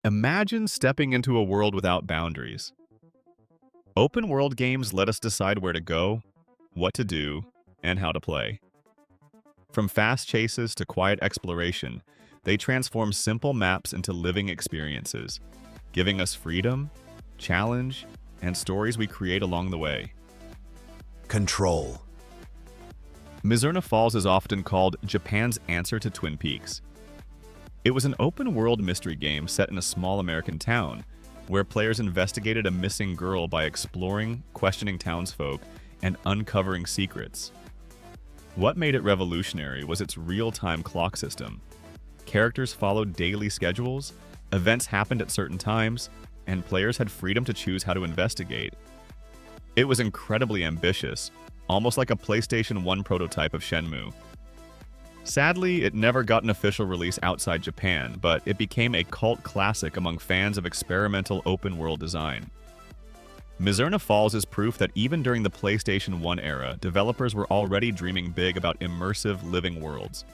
Imagine stepping into a world without boundaries. Open world games let us decide where to go, what to do, and how to play. From fast chases to quiet exploration, they transform simple maps into living experiences, giving us freedom, challenge, and stories we create along the way. Control. Mizurna Falls is often called Japan's answer to Twin Peaks. It was an open-world mystery game set in a small American town, where players investigated a missing girl by exploring, questioning townsfolk, and uncovering secrets. What made it revolutionary was its real-time clock system. Characters followed daily schedules, events happened at certain times, and players had freedom to choose how to investigate. It was incredibly ambitious, almost like a PlayStation 1 prototype of Shenmue. Sadly, it never got an official release outside Japan, but it became a cult classic among fans of experimental open-world design. Mizurna Falls is proof that even during the PlayStation 1 era, developers were already dreaming big about immersive living worlds.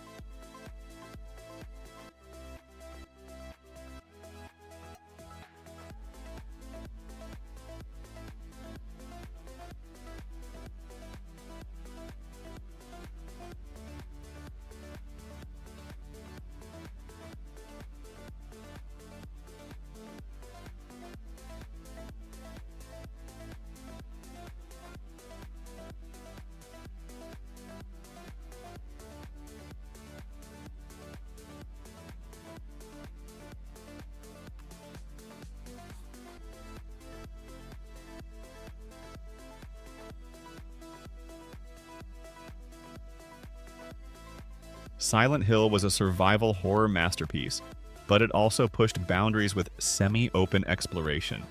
Silent Hill was a survival horror masterpiece, but it also pushed boundaries with semi-open exploration.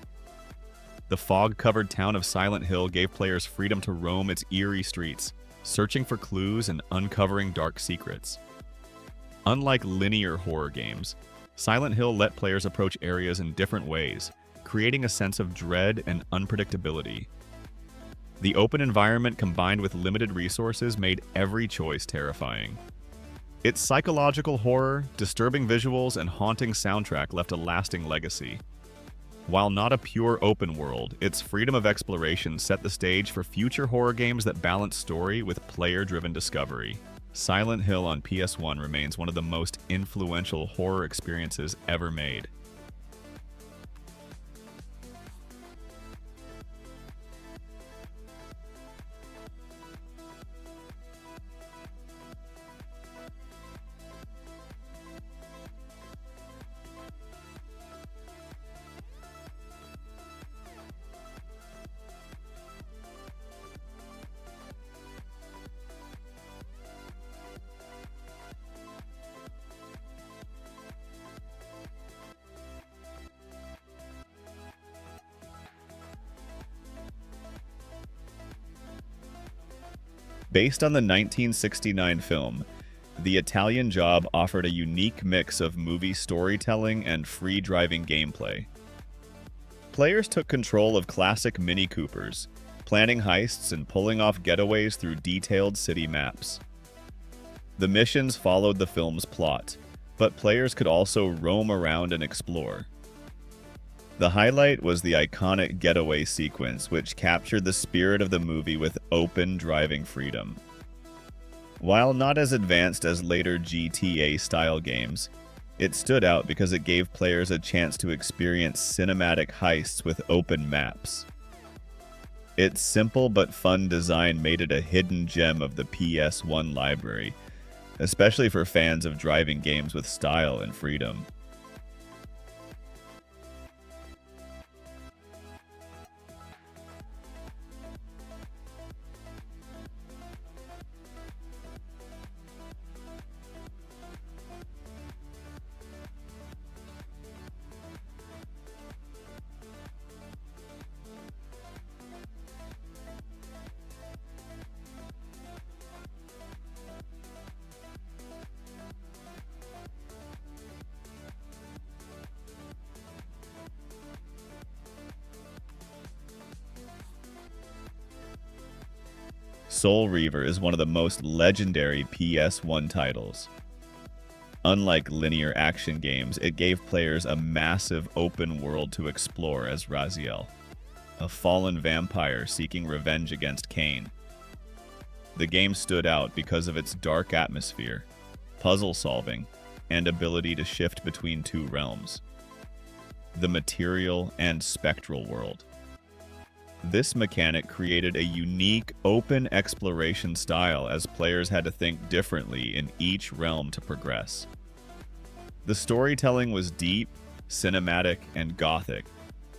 The fog-covered town of Silent Hill gave players freedom to roam its eerie streets, searching for clues and uncovering dark secrets. Unlike linear horror games, Silent Hill let players approach areas in different ways, creating a sense of dread and unpredictability. The open environment combined with limited resources made every choice terrifying. Its psychological horror, disturbing visuals, and haunting soundtrack left a lasting legacy. While not a pure open world, its freedom of exploration set the stage for future horror games that balance story with player-driven discovery. Silent Hill on PS1 remains one of the most influential horror experiences ever made. Based on the 1969 film, The Italian Job offered a unique mix of movie storytelling and free driving gameplay. Players took control of classic Mini Coopers, planning heists and pulling off getaways through detailed city maps. The missions followed the film's plot, but players could also roam around and explore. The highlight was the iconic getaway sequence, which captured the spirit of the movie with open driving freedom. While not as advanced as later GTA-style games, it stood out because it gave players a chance to experience cinematic heists with open maps. Its simple but fun design made it a hidden gem of the PS1 library, especially for fans of driving games with style and freedom. Soul Reaver is one of the most legendary PS1 titles. Unlike linear action games, it gave players a massive open world to explore as Raziel, a fallen vampire seeking revenge against Cain. The game stood out because of its dark atmosphere, puzzle solving, and ability to shift between two realms, the material and spectral world. This mechanic created a unique, open exploration style as players had to think differently in each realm to progress. The storytelling was deep, cinematic, and gothic,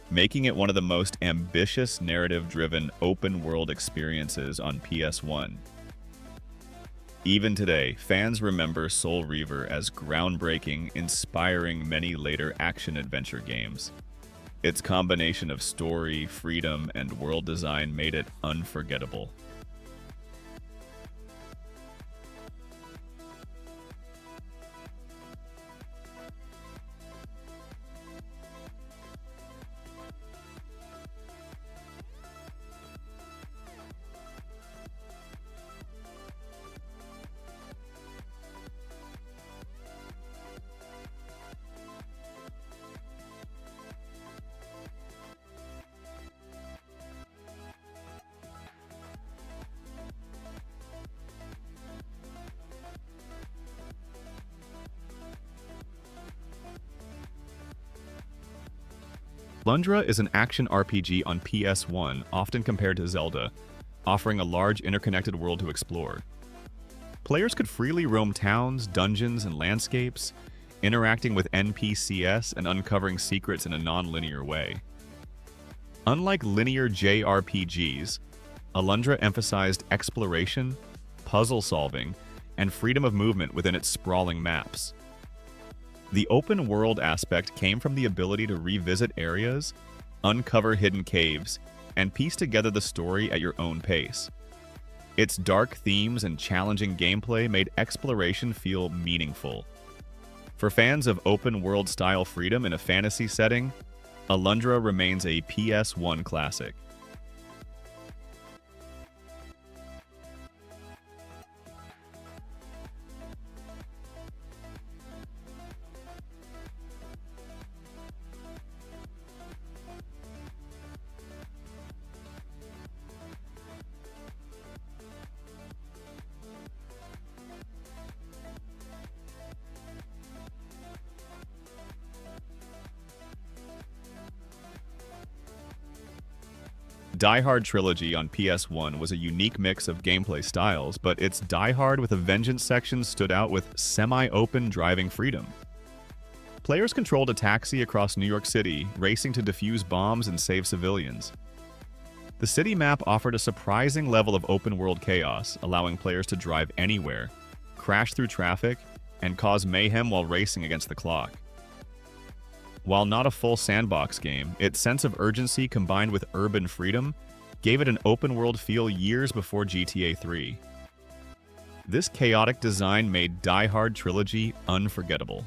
making it one of the most ambitious narrative-driven open-world experiences on PS1. Even today, fans remember Soul Reaver as groundbreaking, inspiring many later action-adventure games. Its combination of story, freedom, and world design made it unforgettable. Alundra is an action RPG on PS1, often compared to Zelda, offering a large interconnected world to explore. Players could freely roam towns, dungeons, and landscapes, interacting with NPCs and uncovering secrets in a non-linear way. Unlike linear JRPGs, Alundra emphasized exploration, puzzle solving, and freedom of movement within its sprawling maps. The open world aspect came from the ability to revisit areas, uncover hidden caves, and piece together the story at your own pace. Its dark themes and challenging gameplay made exploration feel meaningful. For fans of open world style freedom in a fantasy setting, Alundra remains a PS1 classic. Die Hard Trilogy on PS1 was a unique mix of gameplay styles, but its Die Hard with a Vengeance section stood out with semi-open driving freedom. Players controlled a taxi across New York City, racing to defuse bombs and save civilians. The city map offered a surprising level of open-world chaos, allowing players to drive anywhere, crash through traffic, and cause mayhem while racing against the clock. While not a full sandbox game, its sense of urgency combined with urban freedom gave it an open-world feel years before GTA 3. This chaotic design made Die Hard Trilogy unforgettable.